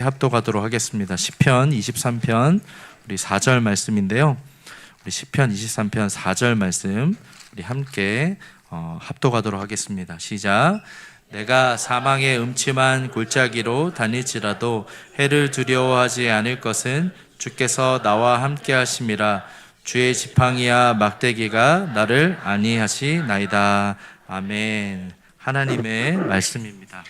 합독하도록 하겠습니다. 시편 23편 우리 4절 말씀인데요. 우리 시편 23편 4절 말씀 우리 함께 합독하도록 하겠습니다. 시작. 내가 사망의 음침한 골짜기로 다닐지라도 해를 두려워하지 않을 것은 주께서 나와 함께 하심이라. 주의 지팡이와 막대기가 나를 안위하시나이다. 아멘. 하나님의 말씀입니다.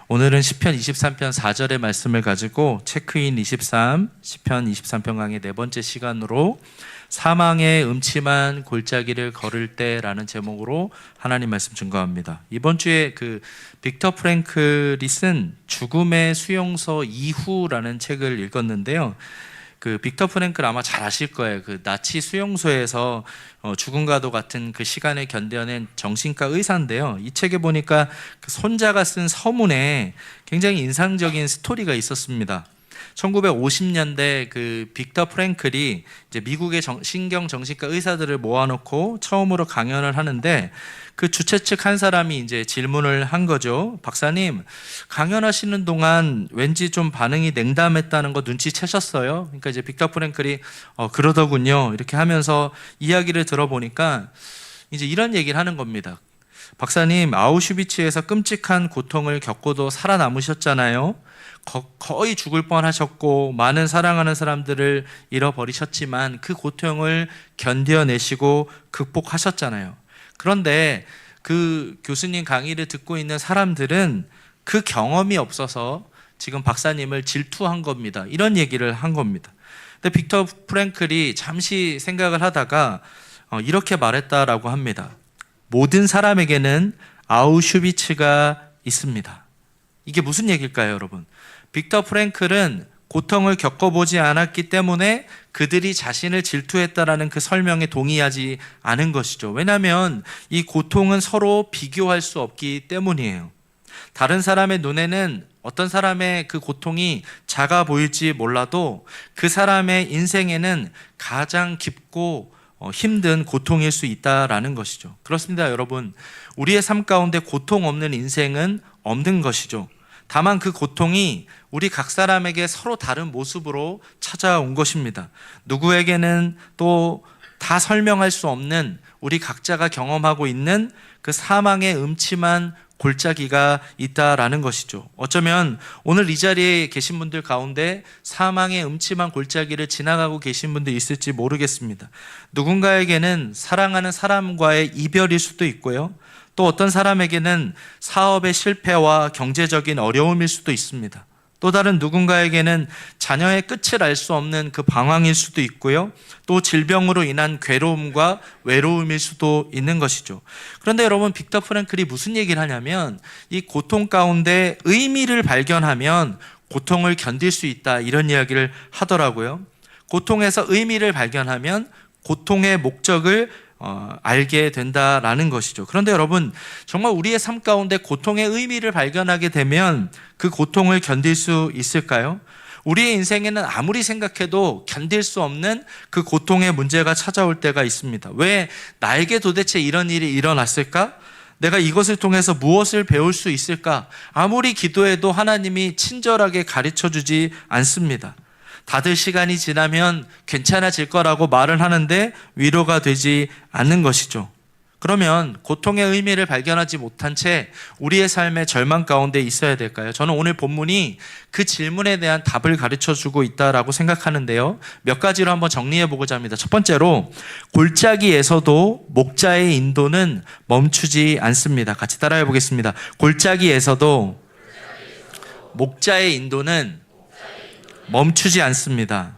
오늘은 시편 23편 4절의 말씀을 가지고 체크인 23, 시편 23편 강의 네 번째 시간으로 사망의 음침한 골짜기를 걸을 때라는 제목으로 하나님 말씀 증거합니다. 이번 주에 빅터 프랭클이 쓴 죽음의 수용소 이후라는 책을 읽었는데요. 빅터 프랭클 아마 잘 아실 거예요. 나치 수용소에서 죽음과도 같은 그 시간을 견뎌낸 정신과 의사인데요. 이 책에 보니까 손자가 쓴 서문에 굉장히 인상적인 스토리가 있었습니다. 1950년대 빅터 프랭클이 이제 미국의 신경 정신과 의사들을 모아놓고 처음으로 강연을 하는데 그 주최 측 한 사람이 이제 질문을 한 거죠. 박사님, 강연하시는 동안 왠지 좀 반응이 냉담했다는 거 눈치채셨어요? 그러니까 이제 빅터 프랭클이 그러더군요. 이렇게 하면서 이야기를 들어보니까 이제 이런 얘기를 하는 겁니다. 박사님, 아우슈비츠에서 끔찍한 고통을 겪고도 살아남으셨잖아요. 거의 죽을 뻔하셨고 많은 사랑하는 사람들을 잃어버리셨지만 그 고통을 견뎌내시고 극복하셨잖아요. 그런데 그 교수님 강의를 듣고 있는 사람들은 그 경험이 없어서 지금 박사님을 질투한 겁니다. 이런 얘기를 한 겁니다. 근데 빅터 프랭클이 잠시 생각을 하다가 이렇게 말했다라고 합니다. 모든 사람에게는 아우슈비츠가 있습니다. 이게 무슨 얘기일까요, 여러분? 빅터 프랭클은 고통을 겪어보지 않았기 때문에 그들이 자신을 질투했다라는 그 설명에 동의하지 않은 것이죠. 왜냐하면 이 고통은 서로 비교할 수 없기 때문이에요. 다른 사람의 눈에는 어떤 사람의 그 고통이 작아 보일지 몰라도 그 사람의 인생에는 가장 깊고 힘든 고통일 수 있다라는 것이죠. 그렇습니다, 여러분. 우리의 삶 가운데 고통 없는 인생은 없는 것이죠. 다만 그 고통이 우리 각 사람에게 서로 다른 모습으로 찾아온 것입니다. 누구에게는 또 다 설명할 수 없는 우리 각자가 경험하고 있는 그 사망의 음침한 골짜기가 있다라는 것이죠. 어쩌면 오늘 이 자리에 계신 분들 가운데 사망의 음침한 골짜기를 지나가고 계신 분들 있을지 모르겠습니다. 누군가에게는 사랑하는 사람과의 이별일 수도 있고요. 또 어떤 사람에게는 사업의 실패와 경제적인 어려움일 수도 있습니다. 또 다른 누군가에게는 자녀의 끝을 알 수 없는 그 방황일 수도 있고요. 또 질병으로 인한 괴로움과 외로움일 수도 있는 것이죠. 그런데 여러분, 빅터 프랭클이 무슨 얘기를 하냐면 이 고통 가운데 의미를 발견하면 고통을 견딜 수 있다, 이런 이야기를 하더라고요. 고통에서 의미를 발견하면 고통의 목적을 알게 된다라는 것이죠. 그런데 여러분, 정말 우리의 삶 가운데 고통의 의미를 발견하게 되면 그 고통을 견딜 수 있을까요? 우리의 인생에는 아무리 생각해도 견딜 수 없는 그 고통의 문제가 찾아올 때가 있습니다. 왜 나에게 도대체 이런 일이 일어났을까? 내가 이것을 통해서 무엇을 배울 수 있을까? 아무리 기도해도 하나님이 친절하게 가르쳐주지 않습니다. 다들 시간이 지나면 괜찮아질 거라고 말을 하는데 위로가 되지 않는 것이죠. 그러면 고통의 의미를 발견하지 못한 채 우리의 삶의 절망 가운데 있어야 될까요? 저는 오늘 본문이 그 질문에 대한 답을 가르쳐주고 있다라고 생각하는데요. 몇 가지로 한번 정리해보고자 합니다. 첫 번째로, 골짜기에서도 목자의 인도는 멈추지 않습니다. 같이 따라해 보겠습니다. 골짜기에서도 목자의 인도는 멈추지 않습니다.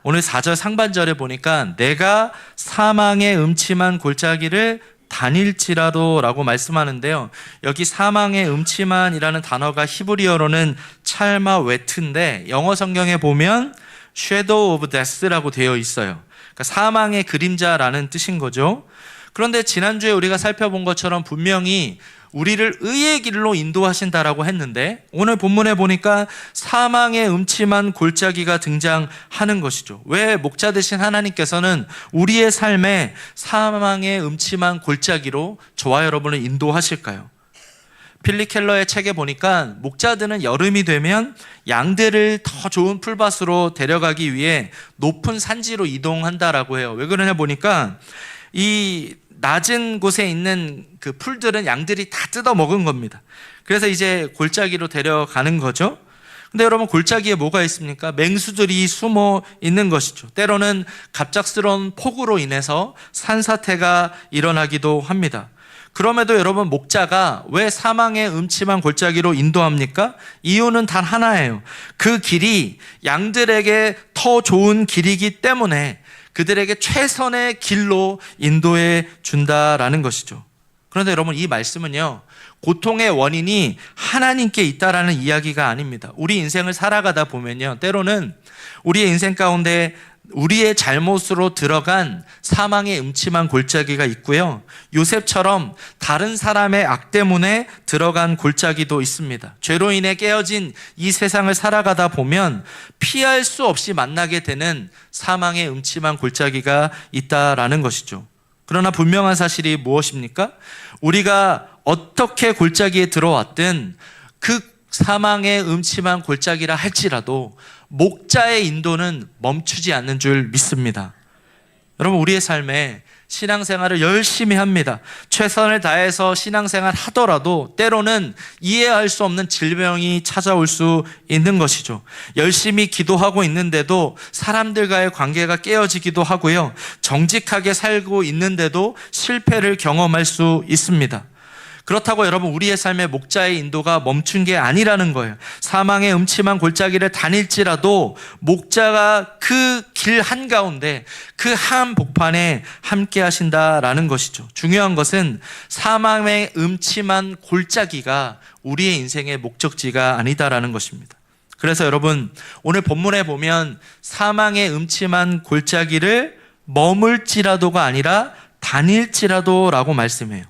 오늘 4절 상반절에 보니까 내가 사망의 음침한 골짜기를 다닐지라도 라고 말씀하는데요. 여기 사망의 음침한이라는 단어가 히브리어로는 찰마 웨트인데 영어 성경에 보면 shadow of death라고 되어 있어요. 그러니까 사망의 그림자라는 뜻인 거죠. 그런데 지난주에 우리가 살펴본 것처럼 분명히 우리를 의의 길로 인도하신다라고 했는데 오늘 본문에 보니까 사망의 음침한 골짜기가 등장하는 것이죠. 왜 목자 되신 하나님께서는 우리의 삶에 사망의 음침한 골짜기로 저와 여러분을 인도하실까요? 필립 켈러의 책에 보니까 목자들은 여름이 되면 양들을 더 좋은 풀밭으로 데려가기 위해 높은 산지로 이동한다라고 해요. 왜 그러냐 보니까 이 낮은 곳에 있는 그 풀들은 양들이 다 뜯어 먹은 겁니다. 그래서 이제 골짜기로 데려가는 거죠. 근데 여러분, 골짜기에 뭐가 있습니까? 맹수들이 숨어 있는 것이죠. 때로는 갑작스러운 폭우로 인해서 산사태가 일어나기도 합니다. 그럼에도 여러분, 목자가 왜 사망의 음침한 골짜기로 인도합니까? 이유는 단 하나예요. 그 길이 양들에게 더 좋은 길이기 때문에 그들에게 최선의 길로 인도해 준다라는 것이죠. 그런데 여러분, 이 말씀은요, 고통의 원인이 하나님께 있다라는 이야기가 아닙니다. 우리 인생을 살아가다 보면요, 때로는 우리의 인생 가운데 우리의 잘못으로 들어간 사망의 음침한 골짜기가 있고요, 요셉처럼 다른 사람의 악 때문에 들어간 골짜기도 있습니다. 죄로 인해 깨어진 이 세상을 살아가다 보면 피할 수 없이 만나게 되는 사망의 음침한 골짜기가 있다라는 것이죠. 그러나 분명한 사실이 무엇입니까? 우리가 어떻게 골짜기에 들어왔든 그 사망의 음침한 골짜기라 할지라도 목자의 인도는 멈추지 않는 줄 믿습니다. 여러분, 우리의 삶에 신앙생활을 열심히 합니다. 최선을 다해서 신앙생활 하더라도 때로는 이해할 수 없는 질병이 찾아올 수 있는 것이죠. 열심히 기도하고 있는데도 사람들과의 관계가 깨어지기도 하고요, 정직하게 살고 있는데도 실패를 경험할 수 있습니다. 그렇다고 여러분, 우리의 삶의 목자의 인도가 멈춘 게 아니라는 거예요. 사망의 음침한 골짜기를 다닐지라도 목자가 그 길 한가운데, 그 한복판에 함께 하신다라는 것이죠. 중요한 것은 사망의 음침한 골짜기가 우리의 인생의 목적지가 아니다라는 것입니다. 그래서 여러분, 오늘 본문에 보면 사망의 음침한 골짜기를 머물지라도가 아니라 다닐지라도 라고 말씀해요.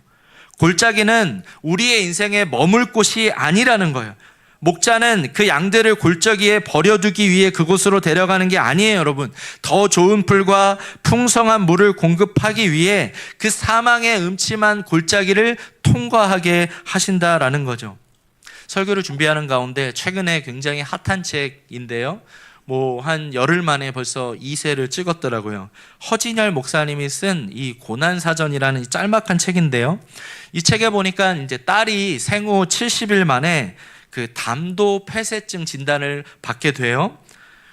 골짜기는 우리의 인생에 머물 곳이 아니라는 거예요. 목자는 그 양들을 골짜기에 버려두기 위해 그곳으로 데려가는 게 아니에요, 여러분. 더 좋은 풀과 풍성한 물을 공급하기 위해 그 사망의 음침한 골짜기를 통과하게 하신다라는 거죠. 설교를 준비하는 가운데 최근에 굉장히 핫한 책인데요, 한 열흘 만에 벌써 2세를 찍었더라고요. 허진열 목사님이 쓴 이 고난사전이라는 짤막한 책인데요, 이 책에 보니까 이제 딸이 생후 70일 만에 그 담도 폐쇄증 진단을 받게 돼요.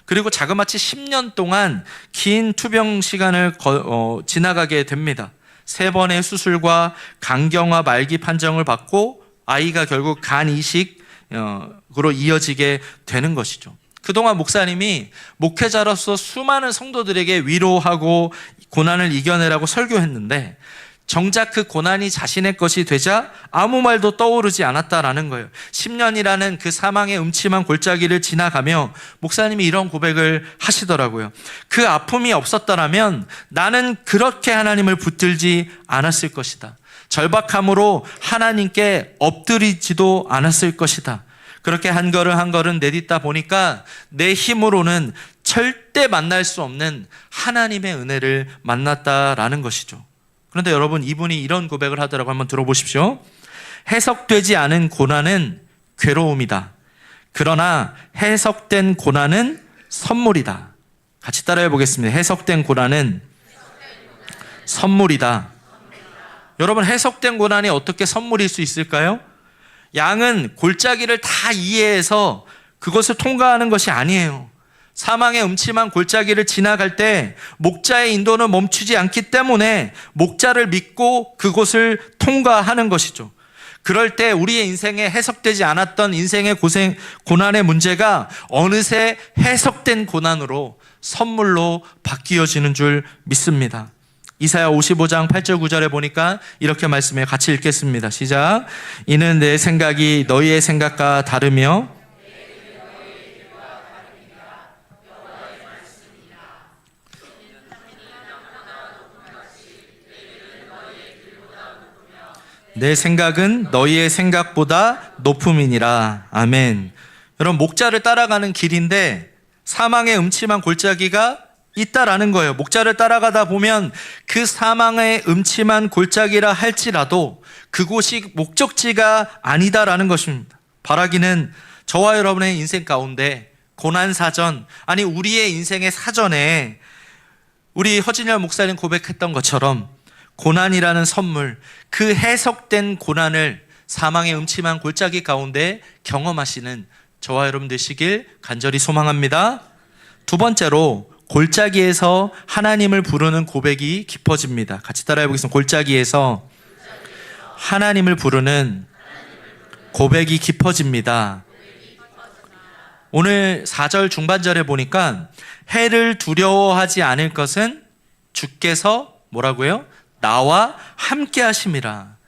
그리고 자그마치 10년 동안 긴 투병 시간을 지나가게 됩니다. 3번의 수술과 강경화 말기 판정을 받고 아이가 결국 간 이식으로 이어지게 되는 것이죠. 그동안 목사님이 목회자로서 수많은 성도들에게 위로하고 고난을 이겨내라고 설교했는데 정작 그 고난이 자신의 것이 되자 아무 말도 떠오르지 않았다라는 거예요. 10년이라는 그 사망의 음침한 골짜기를 지나가며 목사님이 이런 고백을 하시더라고요. 그 아픔이 없었더라면 나는 그렇게 하나님을 붙들지 않았을 것이다. 절박함으로 하나님께 엎드리지도 않았을 것이다. 그렇게 한 걸음 한 걸음 내딛다 보니까 내 힘으로는 절대 만날 수 없는 하나님의 은혜를 만났다라는 것이죠. 그런데 여러분, 이분이 이런 고백을 하더라고. 한번 들어보십시오. 해석되지 않은 고난은 괴로움이다. 그러나 해석된 고난은 선물이다. 같이 따라해 보겠습니다. 해석된 고난은 선물이다. 여러분, 해석된 고난이 어떻게 선물일 수 있을까요? 양은 골짜기를 다 이해해서 그것을 통과하는 것이 아니에요. 사망의 음침한 골짜기를 지나갈 때 목자의 인도는 멈추지 않기 때문에 목자를 믿고 그곳을 통과하는 것이죠. 그럴 때 우리의 인생에 해석되지 않았던 인생의 고난의 문제가 어느새 해석된 고난으로 선물로 바뀌어지는 줄 믿습니다. 이사야 55장 8절 9절에 보니까 이렇게 말씀해요. 같이 읽겠습니다. 시작. 이는 내 생각이 너희의 생각과 다르며 내 생각은 너희의 생각보다 높음이니라. 아멘. 여러분, 목자를 따라가는 길인데 사망의 음침한 골짜기가 있다라는 거예요. 목자를 따라가다 보면 그 사망의 음침한 골짜기라 할지라도 그곳이 목적지가 아니다라는 것입니다. 바라기는 저와 여러분의 인생 가운데 고난사전, 아니 우리의 인생의 사전에 우리 허진열 목사님 고백했던 것처럼 고난이라는 선물, 그 해석된 고난을 사망의 음침한 골짜기 가운데 경험하시는 저와 여러분 되시길 간절히 소망합니다. 두 번째로 골짜기에서 하나님을 부르는 고백이 깊어집니다. 같이 따라해 보겠습니다. 골짜기에서 하나님을 부르는 고백이 깊어집니다. 오늘 4절 중반절에 보니까 해를 두려워하지 않을 것은 주께서 뭐라고요? 나와 함께 하심이라.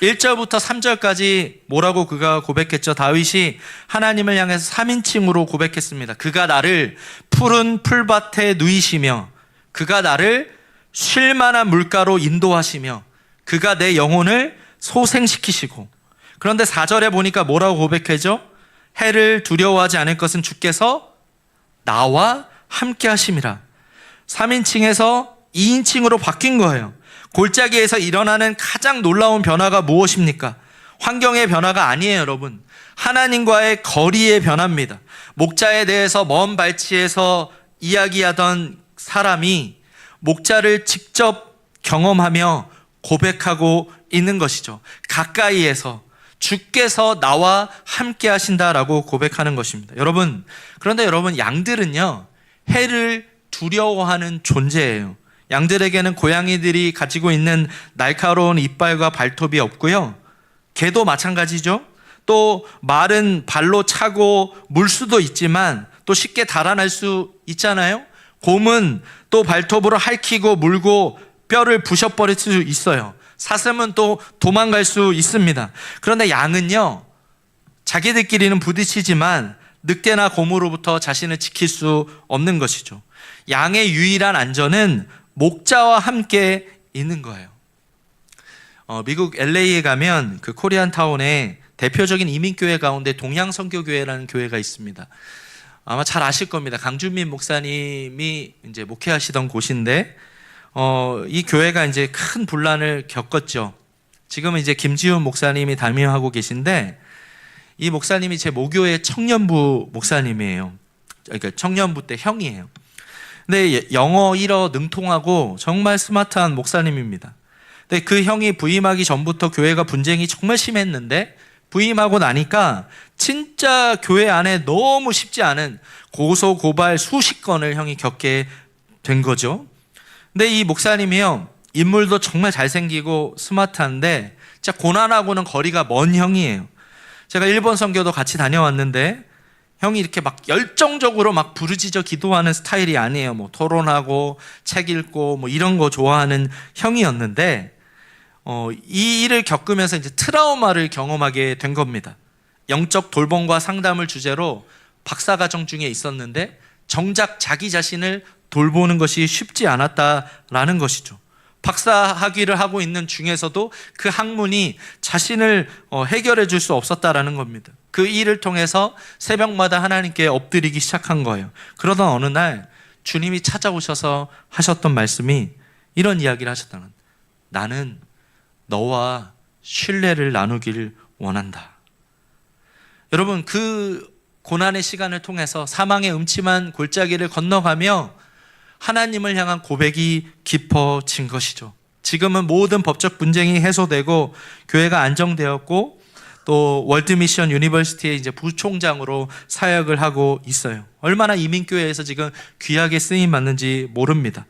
1절부터 3절까지 뭐라고 그가 고백했죠? 다윗이 하나님을 향해서 3인칭으로 고백했습니다. 그가 나를 푸른 풀밭에 누이시며 그가 나를 쉴 만한 물가로 인도하시며 그가 내 영혼을 소생시키시고, 그런데 4절에 보니까 뭐라고 고백하죠? 해를 두려워하지 않을 것은 주께서 나와 함께 하심이라. 3인칭에서 2인칭으로 바뀐 거예요. 골짜기에서 일어나는 가장 놀라운 변화가 무엇입니까? 환경의 변화가 아니에요, 여러분. 하나님과의 거리의 변화입니다. 목자에 대해서 먼 발치에서 이야기하던 사람이 목자를 직접 경험하며 고백하고 있는 것이죠. 가까이에서 주께서 나와 함께 하신다라고 고백하는 것입니다. 여러분, 그런데 여러분, 양들은요, 해를 두려워하는 존재예요. 양들에게는 고양이들이 가지고 있는 날카로운 이빨과 발톱이 없고요. 개도 마찬가지죠. 또 말은 발로 차고 물 수도 있지만 또 쉽게 달아날 수 있잖아요. 곰은 또 발톱으로 핥히고 물고 뼈를 부셔버릴 수 있어요. 사슴은 또 도망갈 수 있습니다. 그런데 양은요, 자기들끼리는 부딪히지만 늑대나 곰으로부터 자신을 지킬 수 없는 것이죠. 양의 유일한 안전은 목자와 함께 있는 거예요. 미국 LA에 가면 그 코리안타운에 대표적인 이민교회 가운데 동양선교교회라는 교회가 있습니다. 아마 잘 아실 겁니다. 강준민 목사님이 이제 목회하시던 곳인데, 이 교회가 이제 큰 분란을 겪었죠. 지금은 이제 김지훈 목사님이 담임하고 계신데, 이 목사님이 제 모교의 청년부 목사님이에요. 그러니까 청년부 때 형이에요. 근데 영어 1어 능통하고 정말 스마트한 목사님입니다. 근데 그 형이 부임하기 전부터 교회가 분쟁이 정말 심했는데, 부임하고 나니까 진짜 교회 안에 너무 쉽지 않은 고소 고발 수십 건을 형이 겪게 된 거죠. 근데 이 목사님이요, 인물도 정말 잘생기고 스마트한데 진짜 고난하고는 거리가 먼 형이에요. 제가 일본 선교도 같이 다녀왔는데 형이 이렇게 막 열정적으로 막 부르짖어 기도하는 스타일이 아니에요. 뭐 토론하고 책 읽고 뭐 이런 거 좋아하는 형이었는데, 이 일을 겪으면서 이제 트라우마를 경험하게 된 겁니다. 영적 돌봄과 상담을 주제로 박사과정 중에 있었는데 정작 자기 자신을 돌보는 것이 쉽지 않았다라는 것이죠. 박사 학위를 하고 있는 중에서도 그 학문이 자신을 해결해 줄 수 없었다라는 겁니다. 그 일을 통해서 새벽마다 하나님께 엎드리기 시작한 거예요. 그러던 어느 날 주님이 찾아오셔서 하셨던 말씀이 이런 이야기를 하셨다는, 나는 너와 신뢰를 나누기를 원한다. 여러분, 그 고난의 시간을 통해서 사망의 음침한 골짜기를 건너가며 하나님을 향한 고백이 깊어진 것이죠. 지금은 모든 법적 분쟁이 해소되고 교회가 안정되었고 또 월드미션 유니버시티의 이제 부총장으로 사역을 하고 있어요. 얼마나 이민교회에서 지금 귀하게 쓰임 받는지 모릅니다.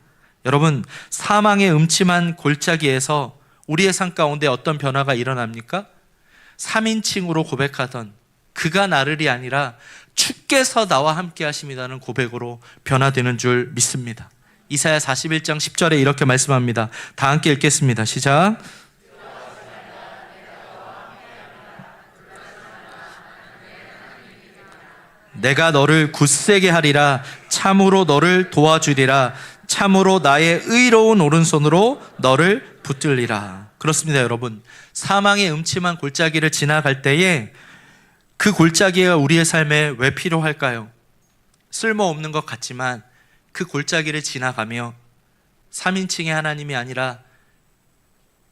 여러분, 사망의 음침한 골짜기에서 우리의 삶 가운데 어떤 변화가 일어납니까? 3인칭으로 고백하던 그가 나를이 아니라 주께서 나와 함께 하심이라는 고백으로 변화되는 줄 믿습니다. 이사야 41장 10절에 이렇게 말씀합니다. 다 함께 읽겠습니다. 시작. 내가 너를 굳세게 하리라. 참으로 너를 도와주리라. 참으로 나의 의로운 오른손으로 너를 붙들리라. 그렇습니다, 여러분. 사망의 음침한 골짜기를 지나갈 때에 그 골짜기가 우리의 삶에 왜 필요할까요? 쓸모없는 것 같지만 그 골짜기를 지나가며 3인칭의 하나님이 아니라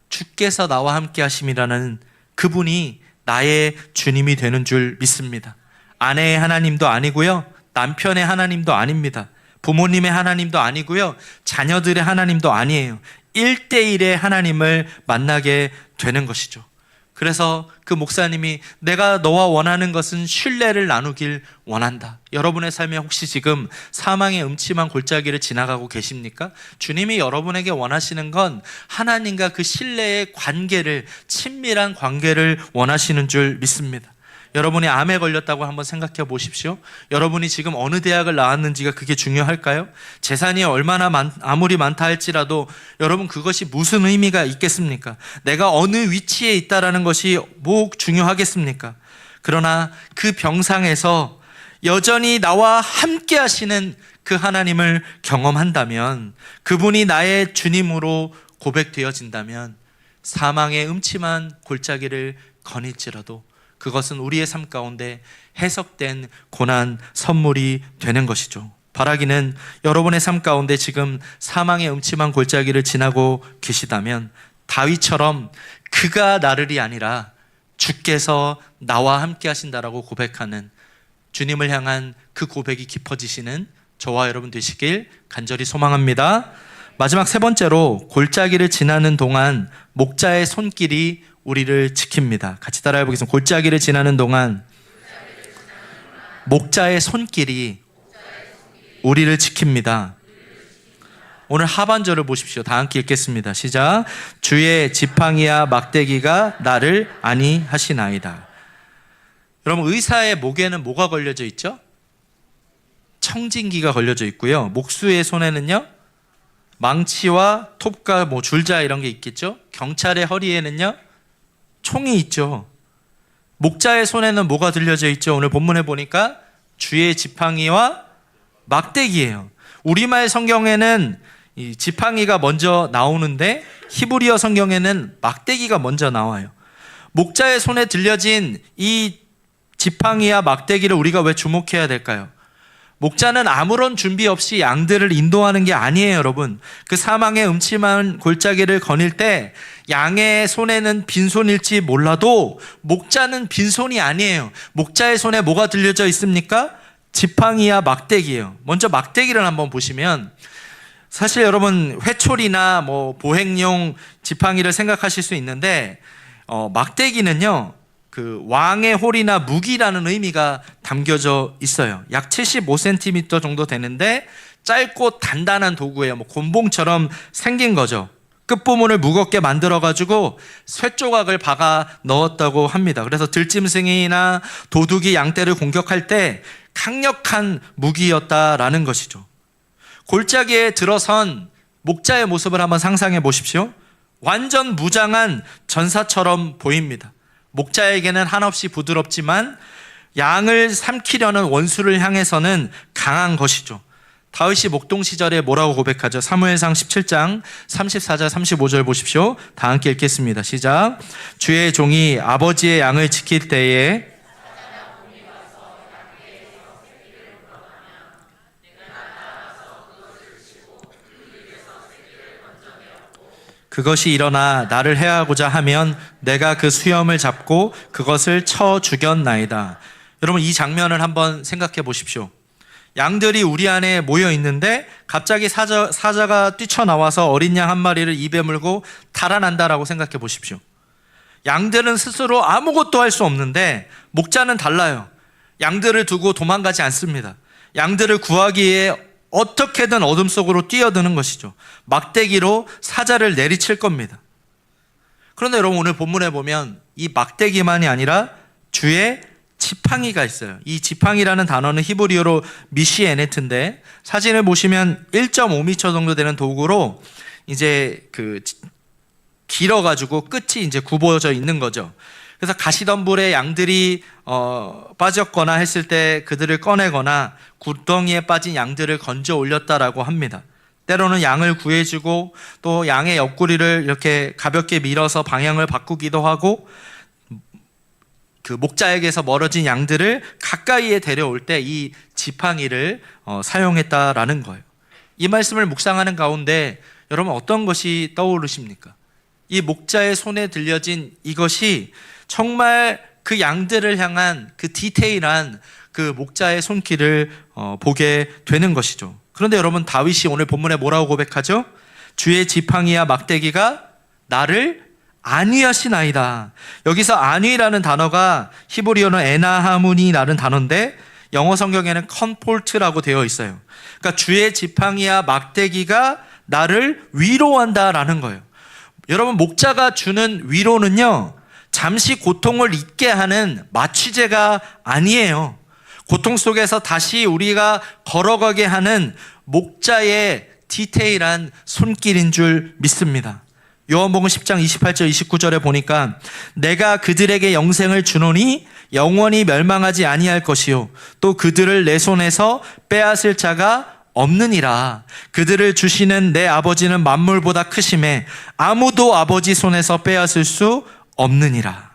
주께서 나와 함께 하심이라는 그분이 나의 주님이 되는 줄 믿습니다. 아내의 하나님도 아니고요, 남편의 하나님도 아닙니다. 부모님의 하나님도 아니고요, 자녀들의 하나님도 아니에요. 1대1의 하나님을 만나게 되는 것이죠. 그래서 그 목사님이 내가 너와 원하는 것은 신뢰를 나누길 원한다. 여러분의 삶에 혹시 지금 사망의 음침한 골짜기를 지나가고 계십니까? 주님이 여러분에게 원하시는 건 하나님과 그 신뢰의 관계를, 친밀한 관계를 원하시는 줄 믿습니다. 여러분이 암에 걸렸다고 한번 생각해 보십시오. 여러분이 지금 어느 대학을 나왔는지가 그게 중요할까요? 재산이 얼마나 아무리 많다 할지라도 여러분 그것이 무슨 의미가 있겠습니까? 내가 어느 위치에 있다라는 것이 뭐 중요하겠습니까? 그러나 그 병상에서 여전히 나와 함께 하시는 그 하나님을 경험한다면, 그분이 나의 주님으로 고백되어진다면 사망의 음침한 골짜기를 거닐지라도 그것은 우리의 삶 가운데 해석된 고난 선물이 되는 것이죠. 바라기는 여러분의 삶 가운데 지금 사망의 음침한 골짜기를 지나고 계시다면 다윗처럼 그가 나를이 아니라 주께서 나와 함께 하신다라고 고백하는, 주님을 향한 그 고백이 깊어지시는 저와 여러분 되시길 간절히 소망합니다. 마지막 세 번째로, 골짜기를 지나는 동안 목자의 손길이 우리를 지킵니다. 같이 따라해 보겠습니다. 골짜기를 지나는 동안 목자의 손길이 우리를 지킵니다. 오늘 하반절을 보십시오. 다 함께 읽겠습니다. 시작. 주의 지팡이와 막대기가 나를 안위하시나이다. 여러분, 의사의 목에는 뭐가 걸려져 있죠? 청진기가 걸려져 있고요. 목수의 손에는요, 망치와 톱과 줄자 이런 게 있겠죠. 경찰의 허리에는요, 총이 있죠. 목자의 손에는 뭐가 들려져 있죠? 오늘 본문에 보니까 주의 지팡이와 막대기예요. 우리말 성경에는 이 지팡이가 먼저 나오는데 히브리어 성경에는 막대기가 먼저 나와요. 목자의 손에 들려진 이 지팡이와 막대기를 우리가 왜 주목해야 될까요? 목자는 아무런 준비 없이 양들을 인도하는 게 아니에요, 여러분. 그 사망의 음침한 골짜기를 거닐 때 양의 손에는 빈손일지 몰라도 목자는 빈손이 아니에요. 목자의 손에 뭐가 들려져 있습니까? 지팡이와 막대기예요. 먼저 막대기를 한번 보시면, 사실 여러분 회초리나 보행용 지팡이를 생각하실 수 있는데, 막대기는요, 그 왕의 홀이나 무기라는 의미가 담겨져 있어요. 약 75cm 정도 되는데 짧고 단단한 도구예요. 곤봉처럼 생긴 거죠. 끝부분을 무겁게 만들어가지고 쇠조각을 박아 넣었다고 합니다. 그래서 들짐승이나 도둑이 양떼를 공격할 때 강력한 무기였다라는 것이죠. 골짜기에 들어선 목자의 모습을 한번 상상해 보십시오. 완전 무장한 전사처럼 보입니다. 목자에게는 한없이 부드럽지만 양을 삼키려는 원수를 향해서는 강한 것이죠. 다윗이 목동 시절에 뭐라고 고백하죠? 사무엘상 17장 34절 35절 보십시오. 다 함께 읽겠습니다. 시작. 주의 종이 아버지의 양을 지킬 때에 그것이 일어나 나를 해하고자 하면 내가 그 수염을 잡고 그것을 쳐 죽였나이다. 여러분, 이 장면을 한번 생각해 보십시오. 양들이 우리 안에 모여 있는데 갑자기 사자가 뛰쳐나와서 어린 양 한 마리를 입에 물고 달아난다라고 생각해 보십시오. 양들은 스스로 아무것도 할 수 없는데 목자는 달라요. 양들을 두고 도망가지 않습니다. 양들을 구하기 위해 어떻게든 어둠 속으로 뛰어드는 것이죠. 막대기로 사자를 내리칠 겁니다. 그런데 여러분, 오늘 본문에 보면 이 막대기만이 아니라 주의 지팡이가 있어요. 이 지팡이라는 단어는 히브리어로 미시에네트인데, 사진을 보시면 1.5m 정도 되는 도구로 이제 길어가지고 끝이 이제 굽어져 있는 거죠. 그래서 가시덤불에 양들이 빠졌거나 했을 때 그들을 꺼내거나 구덩이에 빠진 양들을 건져 올렸다라고 합니다. 때로는 양을 구해주고 또 양의 옆구리를 이렇게 가볍게 밀어서 방향을 바꾸기도 하고, 그 목자에게서 멀어진 양들을 가까이에 데려올 때 이 지팡이를 사용했다라는 거예요. 이 말씀을 묵상하는 가운데 여러분 어떤 것이 떠오르십니까? 이 목자의 손에 들려진 이것이 정말 그 양들을 향한 그 디테일한 그 목자의 손길을 보게 되는 것이죠. 그런데 여러분, 다윗이 오늘 본문에 뭐라고 고백하죠? 주의 지팡이와 막대기가 나를 안위하시나이다. 여기서 안위라는 단어가 히브리어는 에나하문이라는 단어인데 영어 성경에는 컴폴트라고 되어 있어요. 그러니까 주의 지팡이와 막대기가 나를 위로한다라는 거예요. 여러분, 목자가 주는 위로는요, 잠시 고통을 잊게 하는 마취제가 아니에요. 고통 속에서 다시 우리가 걸어가게 하는 목자의 디테일한 손길인 줄 믿습니다. 요한복음 10장 28절 29절에 보니까 내가 그들에게 영생을 주노니 영원히 멸망하지 아니할 것이요 또 그들을 내 손에서 빼앗을 자가 없느니라. 그들을 주시는 내 아버지는 만물보다 크심에 아무도 아버지 손에서 빼앗을 수 없느니라.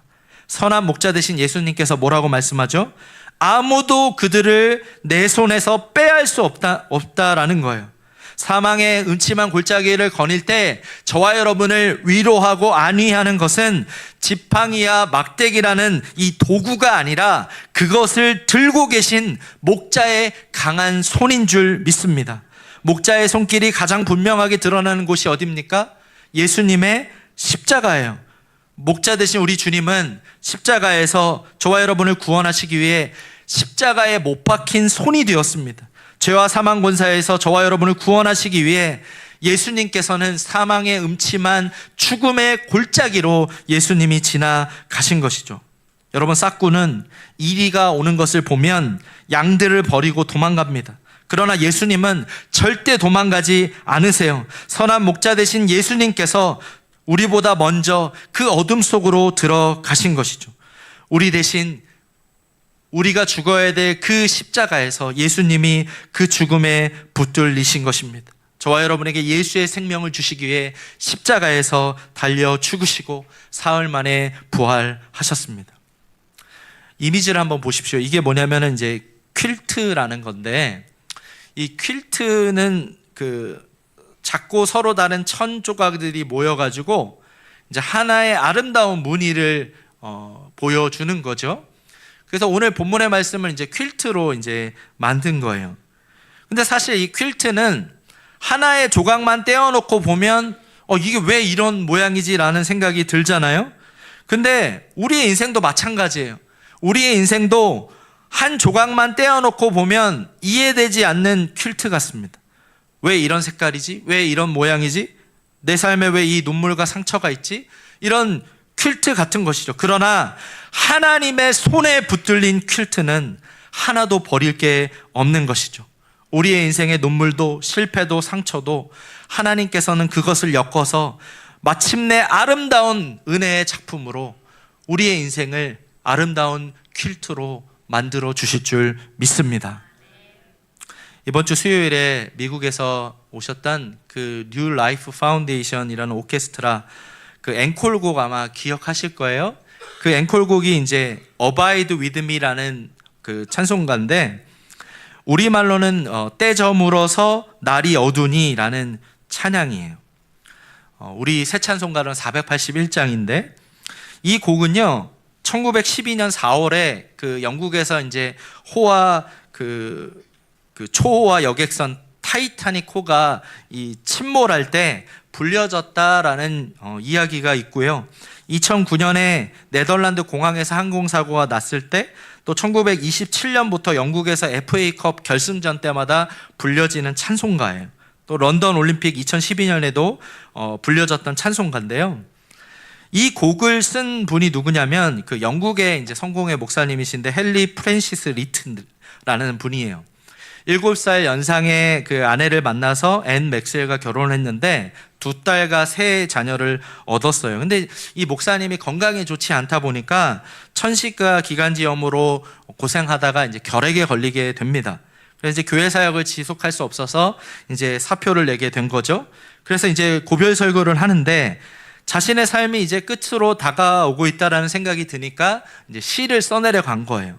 선한 목자 되신 예수님께서 뭐라고 말씀하죠? 아무도 그들을 내 손에서 빼앗을 수 없다라는 거예요. 사망의 음침한 골짜기를 거닐 때 저와 여러분을 위로하고 안위하는 것은 지팡이와 막대기라는 이 도구가 아니라 그것을 들고 계신 목자의 강한 손인 줄 믿습니다. 목자의 손길이 가장 분명하게 드러나는 곳이 어디입니까? 예수님의 십자가예요. 목자 되신 우리 주님은 십자가에서 저와 여러분을 구원하시기 위해 십자가에 못 박힌 손이 되었습니다. 죄와 사망 권사에서 저와 여러분을 구원하시기 위해 예수님께서는 사망의 음침한 죽음의 골짜기로 예수님이 지나가신 것이죠. 여러분, 싹구는 이리가 오는 것을 보면 양들을 버리고 도망갑니다. 그러나 예수님은 절대 도망가지 않으세요. 선한 목자 되신 예수님께서 우리보다 먼저 그 어둠 속으로 들어가신 것이죠. 우리 대신 우리가 죽어야 될 그 십자가에서 예수님이 그 죽음에 붙들리신 것입니다. 저와 여러분에게 예수의 생명을 주시기 위해 십자가에서 달려 죽으시고 사흘 만에 부활하셨습니다. 이미지를 한번 보십시오. 이게 뭐냐면은 이제 퀼트라는 건데, 이 퀼트는 그 작고 서로 다른 천 조각들이 모여가지고 이제 하나의 아름다운 무늬를 보여주는 거죠. 그래서 오늘 본문의 말씀을 이제 퀼트로 이제 만든 거예요. 근데 사실 이 퀼트는 하나의 조각만 떼어놓고 보면 이게 왜 이런 모양이지라는 생각이 들잖아요. 근데 우리의 인생도 마찬가지예요. 우리의 인생도 한 조각만 떼어놓고 보면 이해되지 않는 퀼트 같습니다. 왜 이런 색깔이지? 왜 이런 모양이지? 내 삶에 왜 이 눈물과 상처가 있지? 이런 퀼트 같은 것이죠. 그러나 하나님의 손에 붙들린 퀼트는 하나도 버릴 게 없는 것이죠. 우리의 인생의 눈물도 실패도 상처도 하나님께서는 그것을 엮어서 마침내 아름다운 은혜의 작품으로 우리의 인생을 아름다운 퀼트로 만들어 주실 줄 믿습니다. 이번 주 수요일에 미국에서 오셨던 그 뉴 라이프 파운데이션이라는 오케스트라 그 앵콜곡 아마 기억하실 거예요. 그 앵콜곡이 이제 Abide with me라는 그 찬송가인데 우리말로는 때 저물어서 날이 어두니라는 찬양이에요. 우리 새 찬송가는 481장인데 이 곡은요 1912년 4월에 그 영국에서 이제 호화 그 초호화 여객선 타이타닉호가 이 침몰할 때 불려졌다라는 이야기가 있고요. 2009년에 네덜란드 공항에서 항공사고가 났을 때 또 1927년부터 영국에서 FA컵 결승전 때마다 불려지는 찬송가예요. 또 런던 올림픽 2012년에도 불려졌던 찬송가인데요. 이 곡을 쓴 분이 누구냐면 그 영국의 이제 성공의 목사님이신데 헨리 프랜시스 리튼라는 분이에요. 7살 연상의 그 아내를 만나서 앤 맥스웰과 결혼했는데 2딸과 3 자녀를 얻었어요. 근데 이 목사님이 건강이 좋지 않다 보니까 천식과 기관지염으로 고생하다가 이제 결핵에 걸리게 됩니다. 그래서 이제 교회 사역을 지속할 수 없어서 이제 사표를 내게 된 거죠. 그래서 이제 고별 설교를 하는데 자신의 삶이 이제 끝으로 다가오고 있다라는 생각이 드니까 이제 시를 써내려 간 거예요.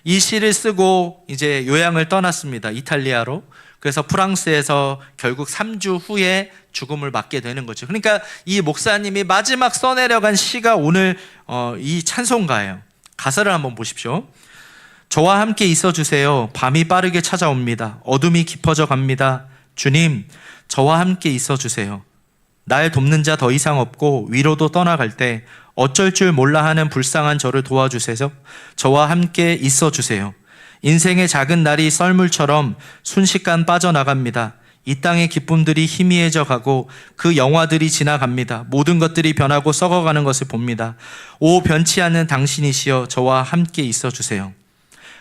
이 시를 쓰고 이제 요양을 떠났습니다. 이탈리아로. 그래서 프랑스에서 결국 3주 후에 죽음을 맞게 되는 거죠. 그러니까 이 목사님이 마지막 써내려간 시가 오늘 이 찬송가예요. 가사를 한번 보십시오. 저와 함께 있어 주세요. 밤이 빠르게 찾아옵니다. 어둠이 깊어져 갑니다. 주님, 저와 함께 있어 주세요. 날 돕는 자 더 이상 없고 위로도 떠나갈 때 어쩔 줄 몰라 하는 불쌍한 저를 도와주세요. 저와 함께 있어 주세요. 인생의 작은 날이 썰물처럼 순식간 빠져나갑니다. 이 땅의 기쁨들이 희미해져 가고 그 영화들이 지나갑니다. 모든 것들이 변하고 썩어가는 것을 봅니다. 오 변치 않는 당신이시여 저와 함께 있어 주세요.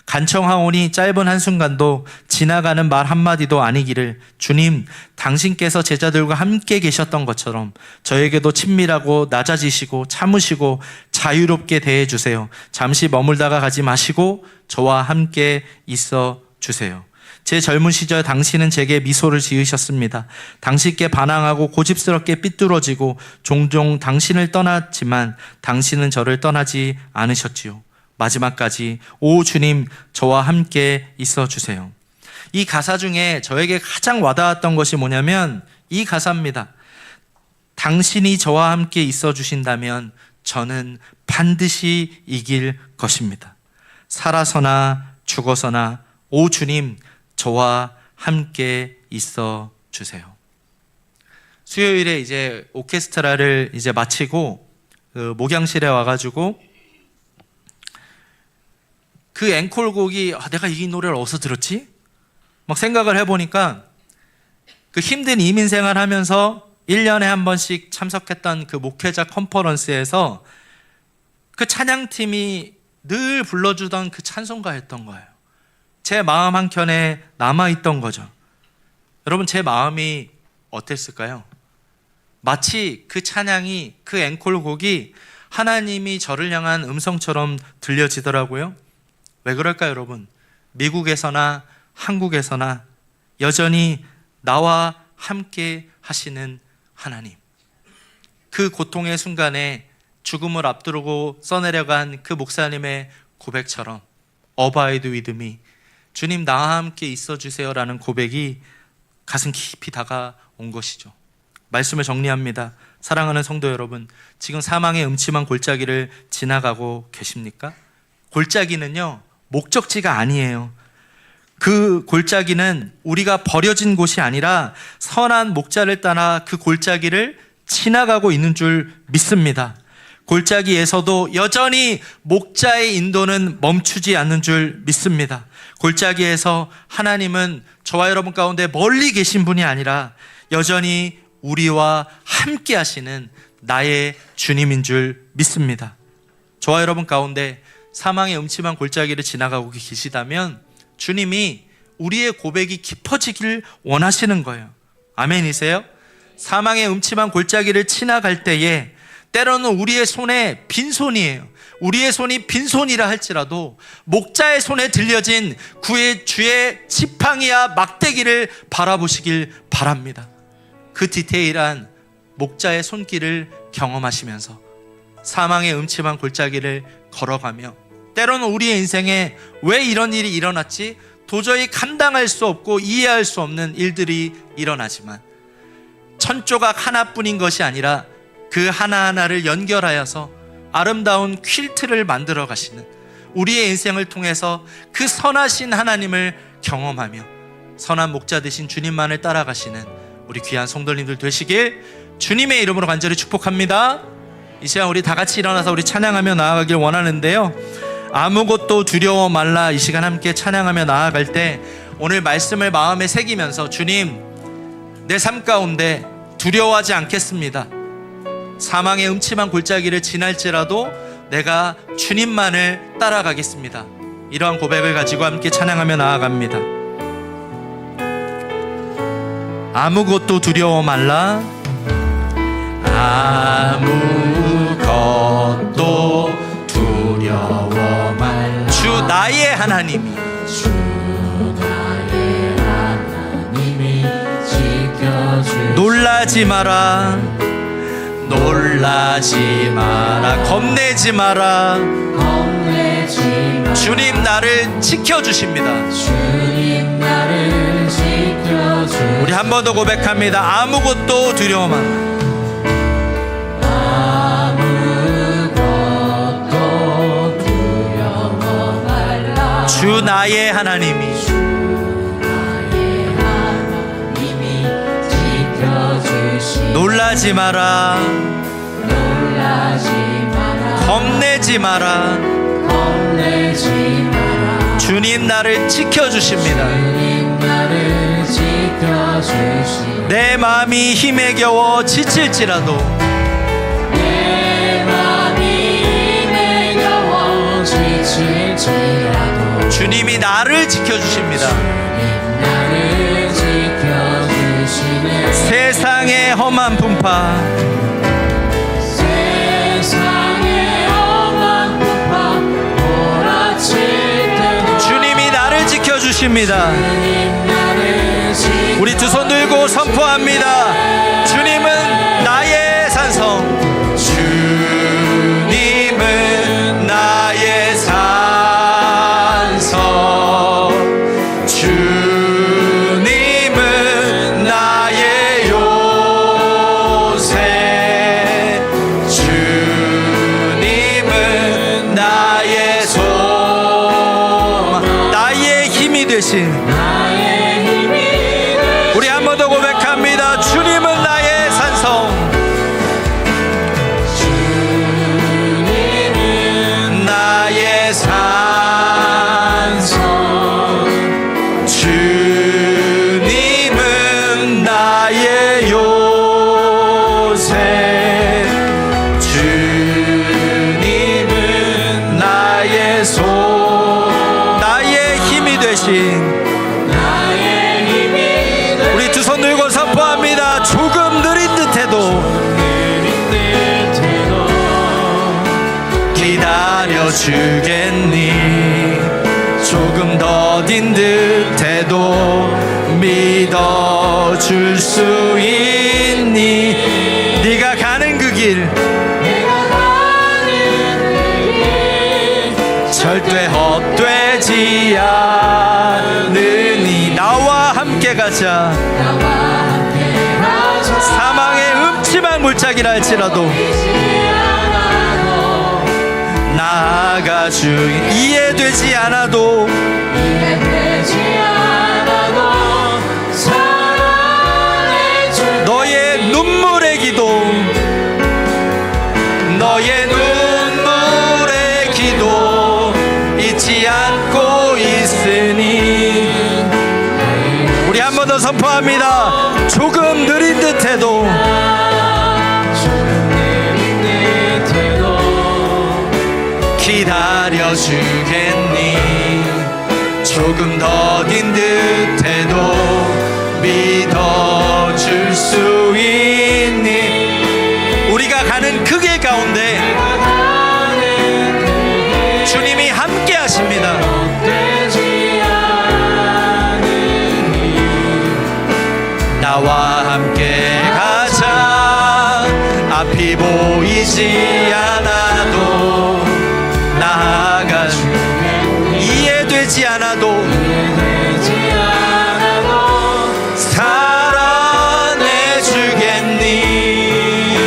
간청하오니 짧은 한순간도 지나가는 말 한마디도 아니기를 주님, 당신께서 제자들과 함께 계셨던 것처럼 저에게도 친밀하고 낮아지시고 참으시고 자유롭게 대해주세요. 잠시 머물다가 가지 마시고 저와 함께 있어 주세요. 제 젊은 시절 당신은 제게 미소를 지으셨습니다. 당신께 반항하고 고집스럽게 삐뚤어지고 종종 당신을 떠났지만 당신은 저를 떠나지 않으셨지요. 마지막까지 오 주님 저와 함께 있어 주세요. 이 가사 중에 저에게 가장 와닿았던 것이 뭐냐면 이 가사입니다. 당신이 저와 함께 있어 주신다면 저는 반드시 이길 것입니다. 살아서나 죽어서나 오 주님 저와 함께 있어 주세요. 수요일에 이제 오케스트라를 이제 마치고 그 목양실에 와가지고 그 앵콜곡이 내가 이 노래를 어디서 들었지? 막 생각을 해보니까 그 힘든 이민생활 하면서 1년에 한 번씩 참석했던 그 목회자 컨퍼런스에서 그 찬양팀이 늘 불러주던 그 찬송가였던 거예요. 제 마음 한켠에 남아있던 거죠. 여러분 제 마음이 어땠을까요? 마치 그 찬양이 그 앵콜곡이 하나님이 저를 향한 음성처럼 들려지더라고요. 왜 그럴까요, 여러분? 미국에서나 한국에서나 여전히 나와 함께 하시는 하나님. 그 고통의 순간에 죽음을 앞두르고 써내려간 그 목사님의 고백처럼 Abide with me, 주님 나와 함께 있어주세요 라는 고백이 가슴 깊이 다가온 것이죠. 말씀을 정리합니다. 사랑하는 성도 여러분, 지금 사망의 음침한 골짜기를 지나가고 계십니까? 골짜기는요 목적지가 아니에요. 그 골짜기는 우리가 버려진 곳이 아니라 선한 목자를 따라 그 골짜기를 지나가고 있는 줄 믿습니다. 골짜기에서도 여전히 목자의 인도는 멈추지 않는 줄 믿습니다. 골짜기에서 하나님은 저와 여러분 가운데 멀리 계신 분이 아니라 여전히 우리와 함께 하시는 나의 주님인 줄 믿습니다. 저와 여러분 가운데 사망의 음침한 골짜기를 지나가고 계시다면 주님이 우리의 고백이 깊어지길 원하시는 거예요. 아멘이세요? 사망의 음침한 골짜기를 지나갈 때에 때로는 우리의 손에 빈손이에요. 우리의 손이 빈손이라 할지라도 목자의 손에 들려진 주의 지팡이와 막대기를 바라보시길 바랍니다. 그 디테일한 목자의 손길을 경험하시면서 사망의 음침한 골짜기를 걸어가며 때로는 우리의 인생에 왜 이런 일이 일어났지? 도저히 감당할 수 없고 이해할 수 없는 일들이 일어나지만 천조각 하나뿐인 것이 아니라 그 하나하나를 연결하여서 아름다운 퀼트를 만들어 가시는 우리의 인생을 통해서 그 선하신 하나님을 경험하며 선한 목자 되신 주님만을 따라가시는 우리 귀한 성도님들 되시길 주님의 이름으로 간절히 축복합니다. 이 시간 우리 다 같이 일어나서 우리 찬양하며 나아가길 원하는데요, 아무것도 두려워 말라 이 시간 함께 찬양하며 나아갈 때 오늘 말씀을 마음에 새기면서 주님 내 삶 가운데 두려워하지 않겠습니다. 사망의 음침한 골짜기를 지날지라도 내가 주님만을 따라가겠습니다. 이러한 고백을 가지고 함께 찬양하며 나아갑니다. 아무것도 두려워 말라, 아무것도 두려워 말라. 주 나의 하나님이 지켜주. 놀라지 마라, 놀라지 마라, 겁내지 마라, 겁내지 주님 나를 지켜주십니다. 우리 한 번 더 고백합니다. 아무것도 두려움 말라. 주 나의 하나님이 놀라지 마라. 겁내지 마라. 주님 나를 지켜주십니다. 내 마음이 힘에 겨워 지칠지라도 주님이 나를 지켜주십니다. 세상의 험한 풍파 주님이 나를 지켜주십니다. 우리 두 손 들고 선포합니다. 주님은 나의 산성, 주님은 나의 산성, 주님은 나의 요새, 주님은 나의 소망, 나의 힘이 되신. 우리 한 번 더 고백합니다. 주님은 나의 산성, 주님은 나의 산성, 주님은 나의 요새, 주님은 나의 소망, 나의 힘이 되신. 손 들고 선포합니다. 조금 느린 듯해도 기다려주겠니. 조금 더딘 듯해도 믿어줄 수 있니. 네가 가는 그 길 절대 헛되지 않으니. 나와 함께 가자. 사망의 음침한 골짜기라 할지라도 나아가 주 이해되지 않아도 너의 눈물의 기도, 너의 눈물의 기도 잊지 않고 있으니. 우리 한 번 더 선포합니다. 조금 느린 듯해도 기다려주겠니. 조금 더딘 듯해도 믿어줄 수 있니. 우리가 가는 그 길 가운데 주님이 함께 하십니다. 나와 함께 가자. 앞이 보이지 않아도 나아가 이해되지 않아도 살아내주겠니.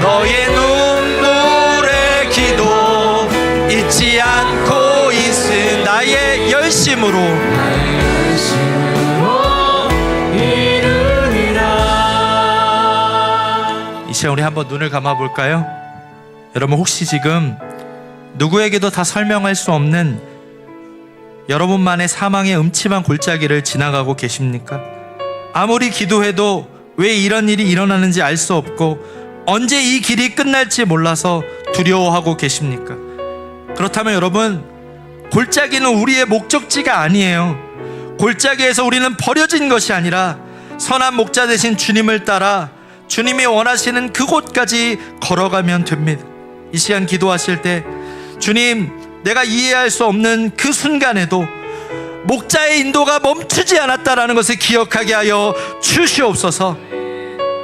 너의 눈물의 기도 잊지 않고 있은 나의 열심으로 이제 우리 한번 눈을 감아 볼까요? 여러분, 혹시 지금 누구에게도 다 설명할 수 없는 여러분만의 사망의 음침한 골짜기를 지나가고 계십니까? 아무리 기도해도 왜 이런 일이 일어나는지 알 수 없고 언제 이 길이 끝날지 몰라서 두려워하고 계십니까? 그렇다면 여러분, 골짜기는 우리의 목적지가 아니에요. 골짜기에서 우리는 버려진 것이 아니라 선한 목자 되신 주님을 따라 주님이 원하시는 그곳까지 걸어가면 됩니다. 이 시간 기도하실 때 주님, 내가 이해할 수 없는 그 순간에도 목자의 인도가 멈추지 않았다라는 것을 기억하게 하여 주시옵소서.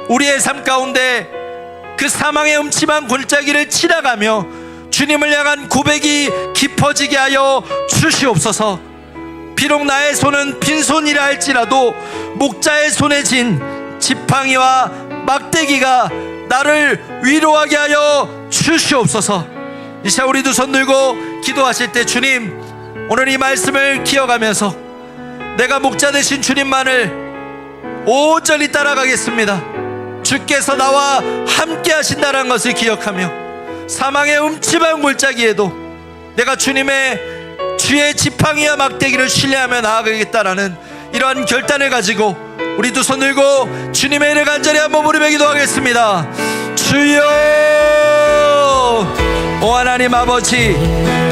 우리의 삶 가운데 그 사망의 음침한 골짜기를 지나가며 주님을 향한 고백이 깊어지게 하여 주시옵소서. 비록 나의 손은 빈손이라 할지라도 목자의 손에 쥔 지팡이와 막대기가 나를 위로하게 하여 주시옵소서. 이 시간 우리 두 손 들고 기도하실 때, 주님, 오늘 이 말씀을 기억하면서 내가 목자 되신 주님만을 온전히 따라가겠습니다. 주께서 나와 함께 하신다는 것을 기억하며 사망의 음침한 골짜기에도 내가 주의 지팡이와 막대기를 신뢰하며 나아가겠다라는 이러한 결단을 가지고 우리 두 손 들고 주님의 이름을 간절히 한번 부르며 기도하겠습니다. 주여, 오 하나님 아버지,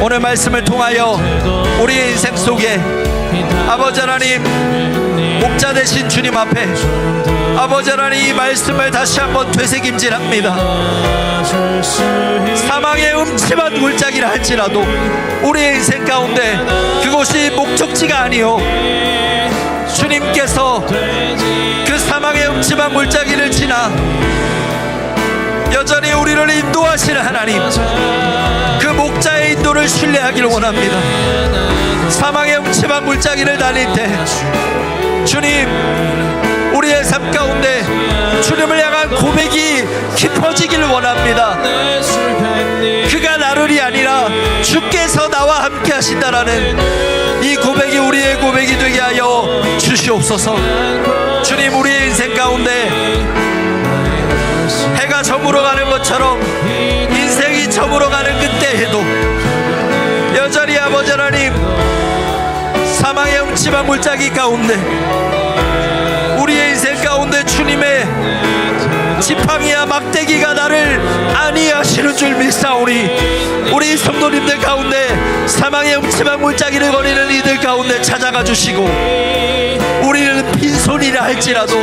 오늘 말씀을 통하여 우리의 인생 속에 아버지 하나님, 목자 되신 주님 앞에 아버지 하나님, 이 말씀을 다시 한번 되새김질합니다. 사망의 음침한 골짜기라 할지라도 우리의 인생 가운데 그곳이 목적지가 아니요, 주님께서 그 사망의 음침한 골짜기를 지나 여전히 우리를 인도하시는 하나님, 그 목자의 인도를 신뢰하기를 원합니다. 사망의 음침한 골짜기를 달릴 때 주님, 우리의 삶 가운데 주님을 향한 고백이 깊어지기를 원합니다. 그가 나를이 아니라 주께서 나와 함께 하신다라는 이 고백이 우리의 고백이 되게 하여 주시옵소서. 주님, 우리의 인생 가운데 해가 저물어 가는 것처럼 인생이 저물어 가는 그때에도 여전히 아버지 하나님, 사망의 음침한 골짜기 가운데 우리의 인생 가운데 주님의 지팡이와 막대기가 나를 안위하시는 줄 믿사오니 우리 성도님들 가운데 사망의 음침한 골짜기를 거리는 이들 가운데 찾아가 주시고, 우리는 빈손이라 할지라도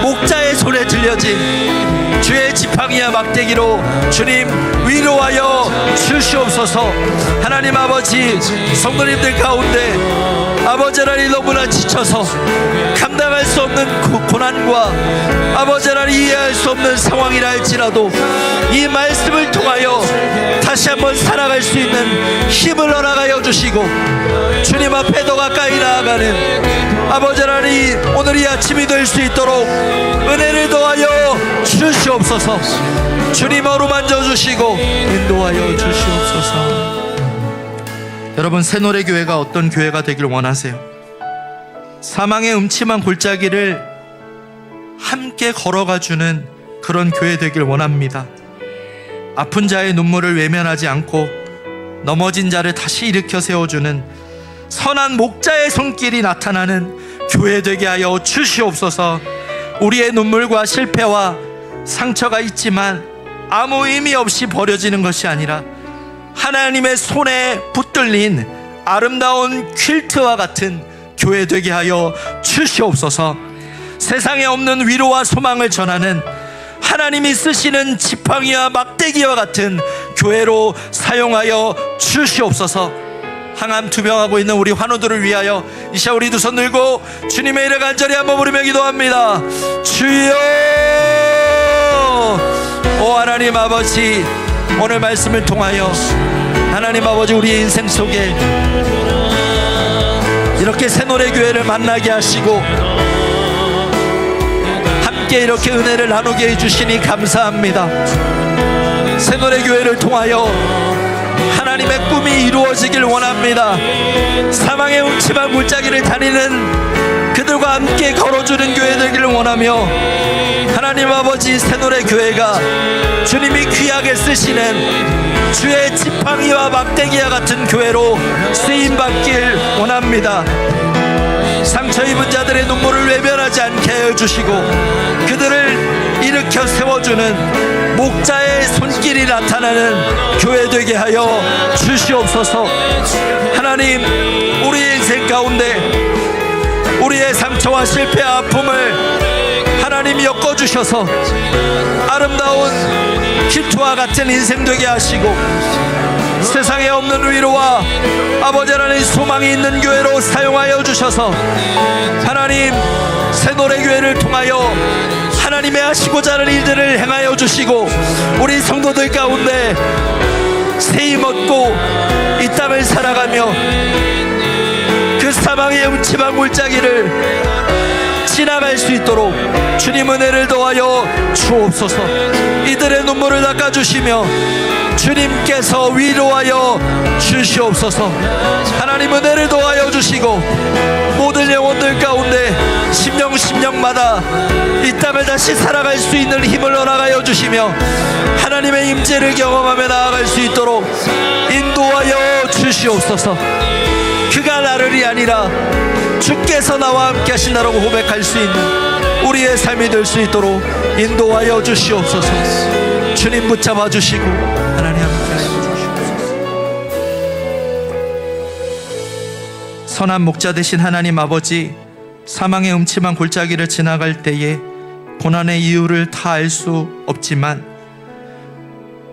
목자의 손에 들려진 주의 지팡이와 막대기로 주님 위로하여 주시옵소서. 하나님 아버지, 성도님들 가운데 아버지 하나님 너무나 지쳐서 감당할 수 없는 고난과 아버지 하나님 이해할 수 없는 상황이라 할지라도 이 말씀을 통하여 다시 한번 살아갈 수 있는 힘을 허락하여 주시고 주님 앞에 더 가까이 나아가는 아버지 하나님, 오늘 이 아침이 될 수 있도록 은혜를 더하여 주시옵소서. 주님 어루만져 주시고 인도하여 주시옵소서. 여러분, 새노래교회가 어떤 교회가 되길 원하세요? 사망의 음침한 골짜기를 함께 걸어가주는 그런 교회 되길 원합니다. 아픈 자의 눈물을 외면하지 않고 넘어진 자를 다시 일으켜 세워주는 선한 목자의 손길이 나타나는 교회 되게 하여 주시옵소서. 우리의 눈물과 실패와 상처가 있지만 아무 의미 없이 버려지는 것이 아니라 하나님의 손에 붙들린 아름다운 퀼트와 같은 교회 되게 하여 주시옵소서. 세상에 없는 위로와 소망을 전하는 하나님이 쓰시는 지팡이와 막대기와 같은 교회로 사용하여 주시옵소서. 항암 투병하고 있는 우리 환우들을 위하여 이 시간 우리 두 손 들고 주님의 이름 간절히 한번 부르며 기도합니다. 주여, 오 하나님 아버지, 오늘 말씀을 통하여 하나님 아버지, 우리 인생 속에 이렇게 새노래교회를 만나게 하시고 함께 이렇게 은혜를 나누게 해주시니 감사합니다. 새노래교회를 통하여 하나님의 꿈이 이루어지길 원합니다. 사망의 음침한 골짜기를 다니는 그들과 함께 걸어주는 교회 되기를 원하며 하나님 아버지, 새노래교회가 주님이 귀하게 쓰시는 주의 지팡이와 막대기와 같은 교회로 쓰임받길 원합니다. 상처 입은 자들의 눈물을 외면하지 않게 해주시고 그들을 일으켜 세워주는 목자의 손길이 나타나는 교회 되게 하여 주시옵소서. 하나님, 우리의 인생 가운데 우리의 상처와 실패와 아픔을 하나님이 엮어주셔서 아름다운 퀼트와 같은 인생 되게 하시고 세상에 없는 위로와 아버지 하나님 소망이 있는 교회로 사용하여 주셔서 하나님, 새노래교회를 통하여 하나님의 하시고자 하는 일들을 행하여 주시고 우리 성도들 가운데 세임 얻고 이 땅을 살아가며 그 사망의 음침한 골짜기를 지나갈 수 있도록 주님 은혜를 더하여 주옵소서. 이들의 눈물을 닦아주시며 주님께서 위로하여 주시옵소서. 하나님 은혜를 더하여 주시고 모든 영혼들 가운데 심령마다 이 땅을 다시 살아갈 수 있는 힘을 허락하여 주시며 하나님의 임재를 경험하며 나아갈 수 있도록 인도하여 주시옵소서. 그가 나를이 아니라 주께서 나와 함께 하신다라고 고백할 수 있는 우리의 삶이 될 수 있도록 인도하여 주시옵소서. 주님 붙잡아 주시고 하나님 함께 하여 주시옵소서. 선한 목자 되신 하나님 아버지, 사망의 음침한 골짜기를 지나갈 때에 고난의 이유를 다 알 수 없지만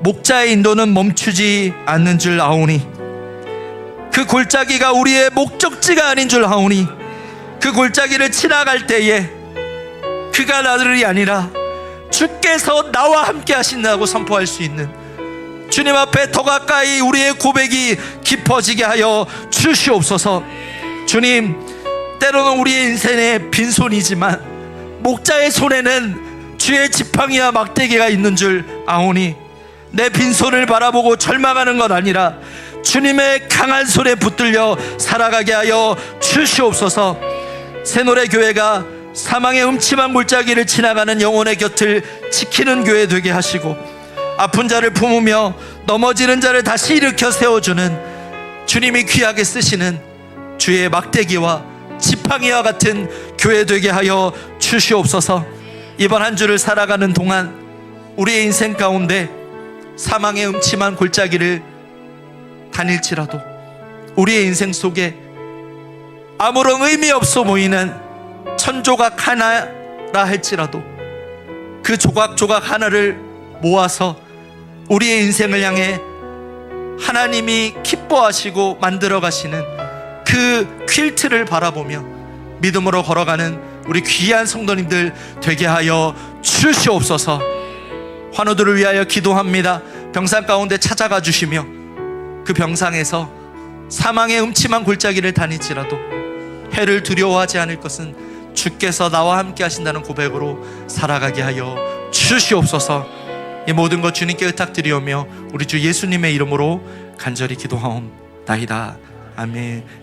목자의 인도는 멈추지 않는 줄 아오니, 그 골짜기가 우리의 목적지가 아닌 줄 아오니, 그 골짜기를 지나갈 때에 그가 나들이 아니라 주께서 나와 함께 하신다고 선포할 수 있는 주님 앞에 더 가까이 우리의 고백이 깊어지게 하여 주시옵소서. 주님, 때로는 우리의 인생에 빈손이지만 목자의 손에는 주의 지팡이와 막대기가 있는 줄 아오니 내 빈손을 바라보고 절망하는 것 아니라 주님의 강한 손에 붙들려 살아가게 하여 주시옵소서. 새노래교회가 사망의 음침한 골짜기를 지나가는 영혼의 곁을 지키는 교회 되게 하시고 아픈 자를 품으며 넘어지는 자를 다시 일으켜 세워주는 주님이 귀하게 쓰시는 주의 막대기와 지팡이와 같은 교회 되게 하여 주시옵소서. 이번 한 주를 살아가는 동안 우리의 인생 가운데 사망의 음침한 골짜기를 다닐지라도 우리의 인생 속에 아무런 의미 없어 보이는 천조각 하나라 할지라도 그 조각조각 하나를 모아서 우리의 인생을 향해 하나님이 기뻐하시고 만들어 가시는 그 퀼트를 바라보며 믿음으로 걸어가는 우리 귀한 성도님들 되게 하여 주시옵소서. 환우들을 위하여 기도합니다. 병상 가운데 찾아가 주시며 그 병상에서 사망의 음침한 골짜기를 다닐지라도 해를 두려워하지 않을 것은 주께서 나와 함께 하신다는 고백으로 살아가게 하여 주시옵소서. 이 모든 것 주님께 의탁드리오며 우리 주 예수님의 이름으로 간절히 기도하옵나이다. 아멘.